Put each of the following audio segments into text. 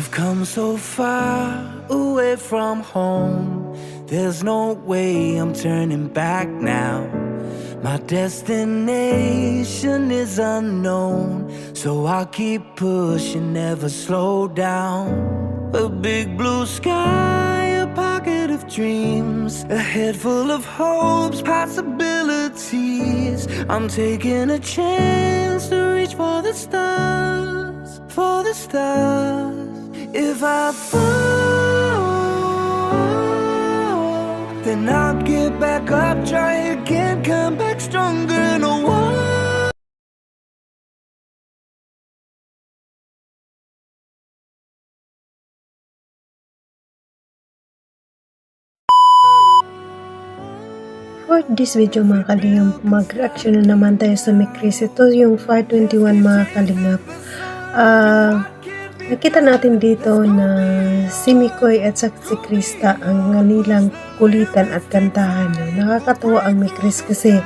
We've come so far away from home. There's no way I'm turning back now. My destination is unknown, so I'll keep pushing, never slow down. A big blue sky, a pocket of dreams, a head full of hopes, possibilities. I'm taking a chance to reach for the stars, for the stars. If I fall, then I'll get back up, try again, come back stronger. No one. For this video mga kalingap, mag-reaction na naman tayo sa Mikris. Ito yung 521 mga kalingap. Nakita natin dito na si Mikoy at si Krista ang kanilang kulitan at kantahan. Nakakatawa ang Mikris kasi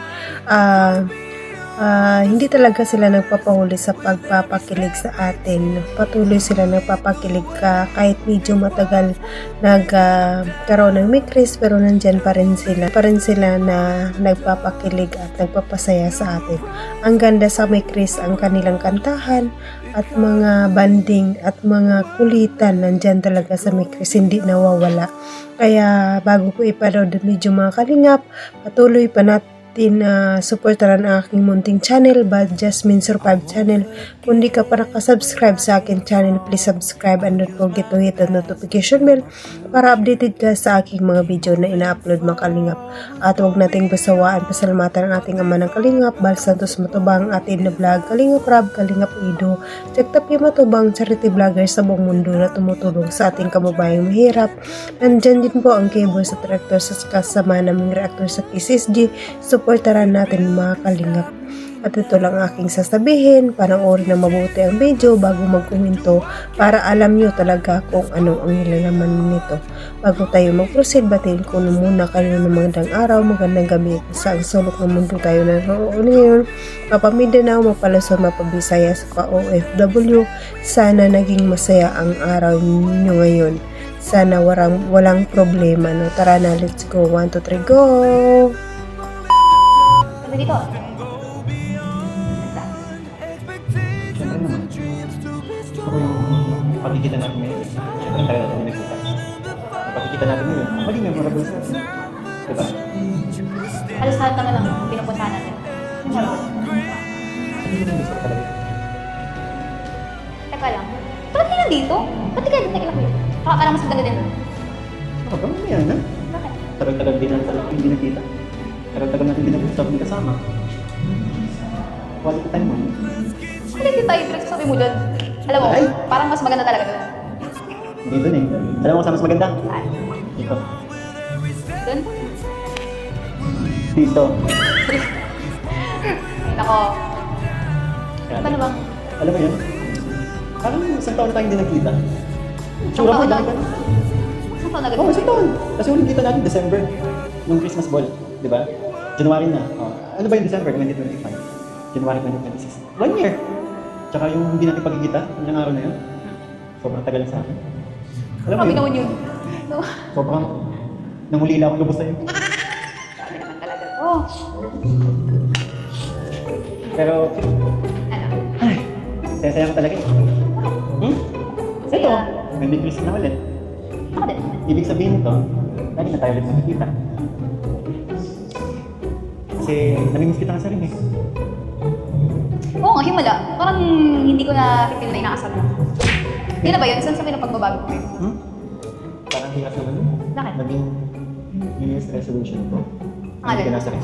hindi talaga sila nagpapahuli sa pagpapakilig sa atin. Patuloy sila nagpapakilig kahit medyo matagal nagkaroon ng Mikris, pero nandyan pa rin sila na nagpapakilig at nagpapasaya sa atin. Ang ganda sa Mikris ang kanilang kantahan at mga banding at mga kulitan nandyan talaga sa Mikris, hindi nawawala. Kaya bago ko ipanood ang video mga kalingap, patuloy pa natin supportaran ang aking munting channel, Bad Jasmine Survive channel. Kung di ka pa nakasubscribe sa aking channel, please subscribe and don't forget to hit the notification bell para updated ka sa aking mga video na ina-upload mga kalingap. At huwag nating basawaan pasalamatan ang ating ama ng kalingap, Bal Santos Matubang, atin na vlog, Kalingap Rab, Kalingap Ido, Tagtapi Matubang, charity vlogger sa buong mundo na tumutulong sa ating kababayang mahirap. Nandyan din po ang cable sa director sa kasama naming reactor sa PCSG. Supportaran natin mga kalingap. At ito lang aking sasabihin, panoorin na mabuti ang video bago magkomento para alam nyo talaga kung ano ang nilalaman nito. Bago tayo mag-proceed, batiin ko muna kayo ng magandang araw, magandang gabi sa ang sulok ng mundo tayo na ngayon. Mapamindanao, mapaluson, mapabisaya sa pa-OFW. Sana naging masaya ang araw ninyo ngayon. Sana walang problema. No? Tara na, let's go. 1, 2, 3, go! Dito. Siyempre naman. Ako yung pagkikita natin ngayon. Siyempre tayo natin yung nagkita. Pagkikita natin ngayon, maging memorable sa atin. Diba? Halos lahat naman lang pinupuntahan natin. Hindi ko gusto talaga. Teka lang. Bakit ka nandito? Ba't di ka nagkilak yun? Baka ka lang mas maganda din. Ako ba? May yan, ha? Bakit? Tagal-tagal din ang talagang hindi nakita. Tagal-tagal natin din ang kasama. Quality time mo. Hindi tayo pinagsasabi mo dyan. Alam mo, Ay! parang mas maganda talaga doon. Hindi dun eh. Alam mo kung saan mas maganda? Ay, Dito. doon? Dito. Nako. Yan. Paano bang? Alam mo yun? Parang isang taon na tayong hindi nagkita. Tsura mo, taon na? dami ka na. Saan taon agad? Oo, isang taon. Kasi huling kita natin, December. Yung Christmas ball, di ba? January na. Oh. Ano ba yung December 2025? January 2026. 1 year. Tsaka yung hindi natin pagkikita, yung araw na yun. Sobrang tagal sa akin. Alam mo Kami yun? naman yun. No. Sobrang nangulila akong lubos sa'yo. Dami naman talaga. Oh. Pero, Ano? ay, saya-saya ko talaga eh. Hmm? Ito, may big Christmas na ulit. Ako din. Ibig sabihin nito, lagi na tayo ulit nakikita. Kasi namimiss kita nga sa rin eh. Oo nga, himala. Parang hindi ko na pipil na inaasal mo. Hindi na ba yun? Saan sabi ng pagbabago ko? Hmm? Parang hirap naman yun. Bakit? Naging New Year's resolution ko. Ang alin? Hindi ka nasa rin.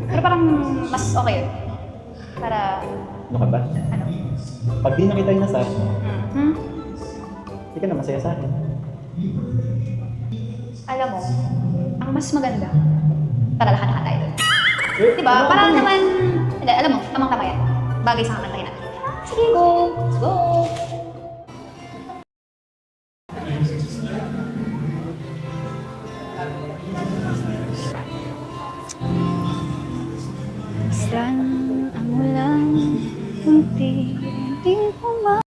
Pero parang mas okay yun. Para, Ano ka ba? ano? Pag di nakita yung nasa, Hmm? hindi ka na masaya sa akin. Alam mo, ang mas maganda, para lahat tayo doon. Eh, Diba? ano? Parang naman, hindi, alam mo, tamang-tama yan. Bagay sa kakantahin natin. Sige, go! Let's go! Islan ang walang unti-unting pumapato.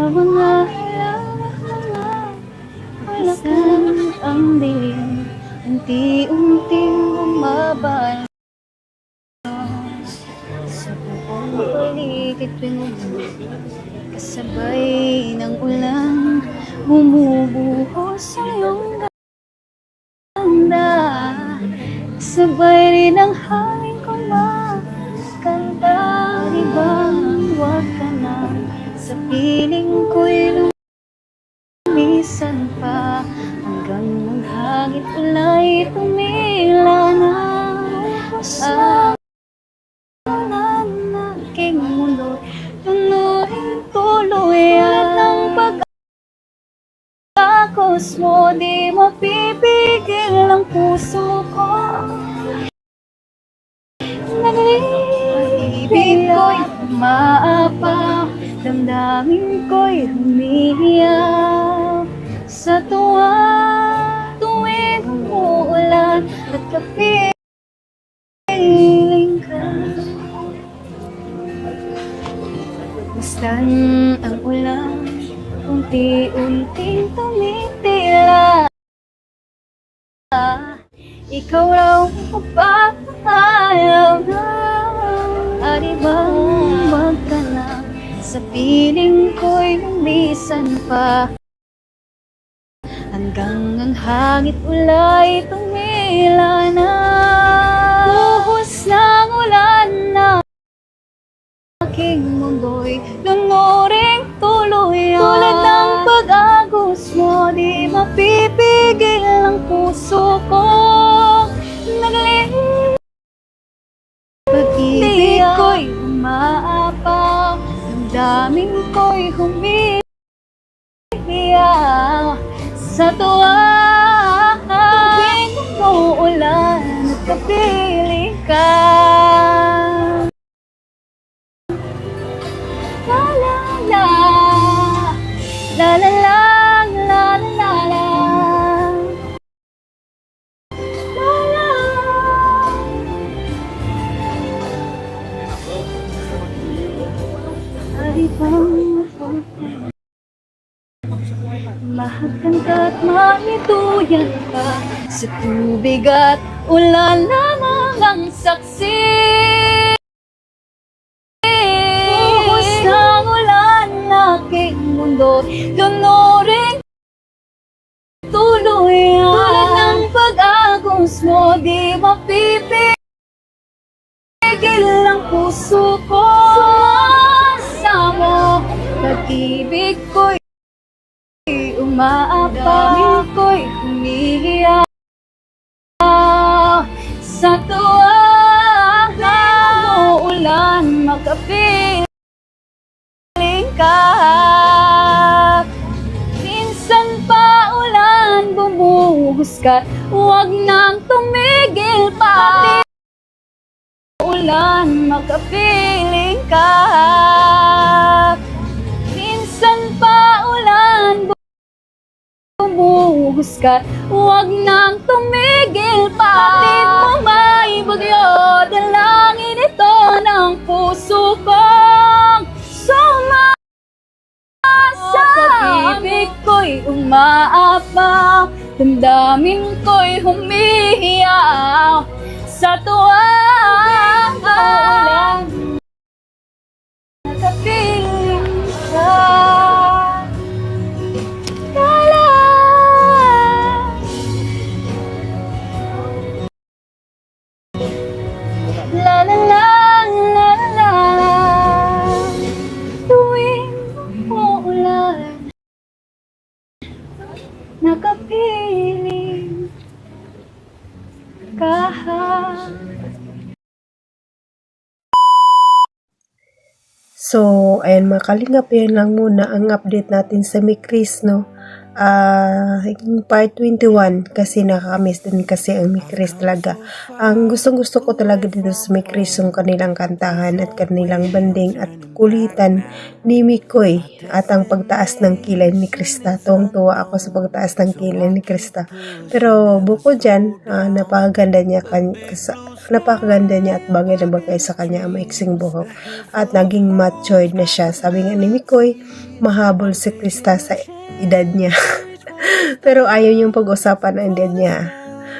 mga halahala, minsan ang dilim, unti-unting bumabalik. Sa buong paligid pinuli, kasabay ng ulan, bumubuhos ang iyong ganda. Kasabay rin ang hangin kumakanta, ibang huwag ka na. Sa piling ko'y lumisan pa, hanggang ang hangin ulay tumila na. Ang aking mundo, tuloy at ang pag-akos mo, di mapipigil ang puso ko. Pag-ibig ko'y umaapaw, damdamin ko'y humihiyaw. Sa tuwa, tuwing umuulan at kapiling ka. Mastan ang ulan, unti-unting tumitila. Ikaw raw magpapaalam na, at ibang wag ka na. Sa piling ko'y lumisan pa, hanggang ang hangit ulay tumila na. Buhos ng ulan na aking mundo'y lunuring tuluyan. Tulad ng pag-agos mo, di mapipigil ang puso ko. Naglalihim, pag-ibig ko'y umaapaw, damdamin ko'y humihiyaw. Sa tuwa, tuwing umuulan at kapiling ka. La la la, la la la, la la la, la la. Ay bang mahagkan ka't manituyan ka, sa tubig at ulan lamang ang saksi. Buhos ng ulan aking mundo, lunuring tuluyan. Tulad ng pag-agos mo, di mapipigil ang puso ko. Sumasamo, pag-ibig ko'y umaapaw, ko'y humihiyaw. Sa tuwa ng ulan, makapiling ka. Minsan pa ulan, bumuhos ka, huwag nang tumigil pa. Ulan, makapiling ka. Minsan pa ulan, bumuhos ka, huwag nang tumigil pa. Kapit mo may bagyo, dalangin ito ng puso kong sumasa. Pag-ibig ko'y umaapaw, damdamin ko'y humihiyaw. Sa tuwang ulan, nakapiling ka. La la la, la la la, tuwing umuulan, nakapiling ka. So, ayan mga kalingap, yan lang muna ang update natin sa Mikris, no? yung part 21 kasi nakakamiss din kasi ang Mikris talaga. Ang gustong-gusto ko talaga dito sa Mikris yung kanilang kantahan at kanilang banding at kulitan ni Mikoy at ang pagtaas ng kilay ni Krista. Tuwang-tuwa ako sa pagtaas ng kilay ni Krista. Pero bukod dyan, napakaganda niya at bagay na bagay sa kanya ang maiksing buhok at naging matured na siya. Sabi nga ni Mikoy, mahabol si Krista sa edad niya. Pero ayaw yung pag-usapan ang edad niya.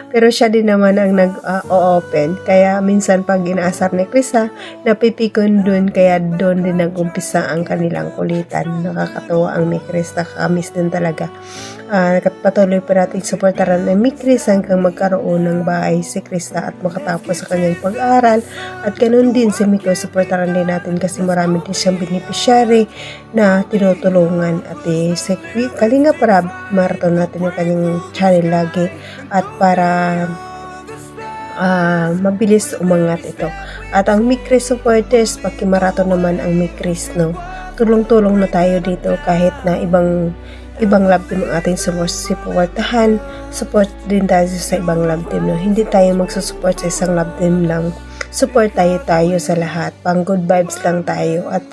Pero siya din naman ang nag-open. Kaya minsan pag inaasar ni Krista, napipikon dun. Kaya doon din nag-umpisa ang kanilang kulitan. Nakakatawa ang ni Krista. Kamiss din talaga. Patuloy pa natin supportaran ng Mikris hanggang magkaroon ng bahay si Krista at makatapos sa kanyang pag-aaral. At ganoon din si Mikoy, supportaran din natin kasi marami din siyang beneficiary na tinutulungan. At si Kalinga Prab, marathon natin yung kanyang channel lagi at para mabilis umangat ito. At ang Mikris supporters, pakimarathon naman ang Mikris, no? Tulong-tulong na tayo dito kahit na ibang love team ang ating supportahan. Support din tayo sa ibang love team, no? Hindi tayo magsusupport sa isang love team lang. Support tayo sa lahat. Pang good vibes lang tayo. At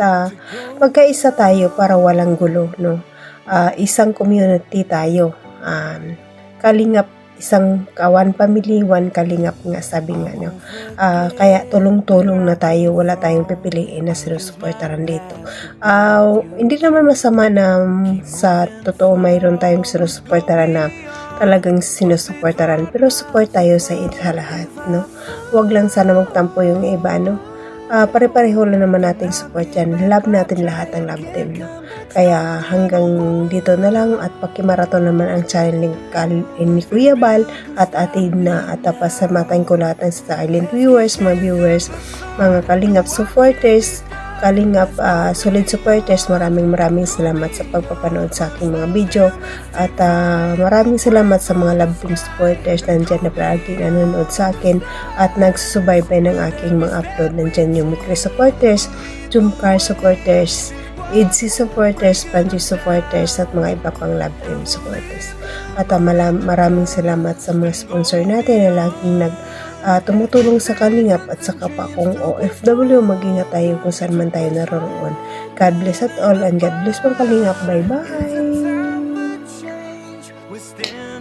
magkaisa tayo para walang gulo, no? Isang community tayo. Kalingap, isang one family, one kalingap nga sabi nga, no? Kaya tulong-tulong na tayo, wala tayong pipiliin na sinusuportaran dito. Hindi naman masama na sa totoo mayroon tayong sinusuportaran na talagang sinusuportaran, pero support tayo sa lahat, no? Huwag lang sana magtampo yung iba, no? Pare-pareho lang naman nating support yan. Love natin lahat ng love team, no? Kaya hanggang dito na lang at pakimarathon naman ang channel ni Kuya Bal at atin na at pasalamatan ko lahat ng silent viewers, mga viewers, mga kalingap supporters, kalingap solid supporters. Maraming salamat sa pagpapanood sa aking mga video at maraming salamat sa mga love team supporters nandyan na palagi nanonood sa akin at nagsusubaybay ng aking mga upload. Nandyan yung Mikris supporters, Jumcar supporters, EDC supporters, Panji supporters at mga iba pang love team supporters. At maraming salamat sa mga sponsor natin na laging tumutulong sa Kalingap at sa kapakong OFW. Mag-ingat tayo kung saan man tayo naroon. God bless at all and God bless pang Kalingap. Bye-bye! We're still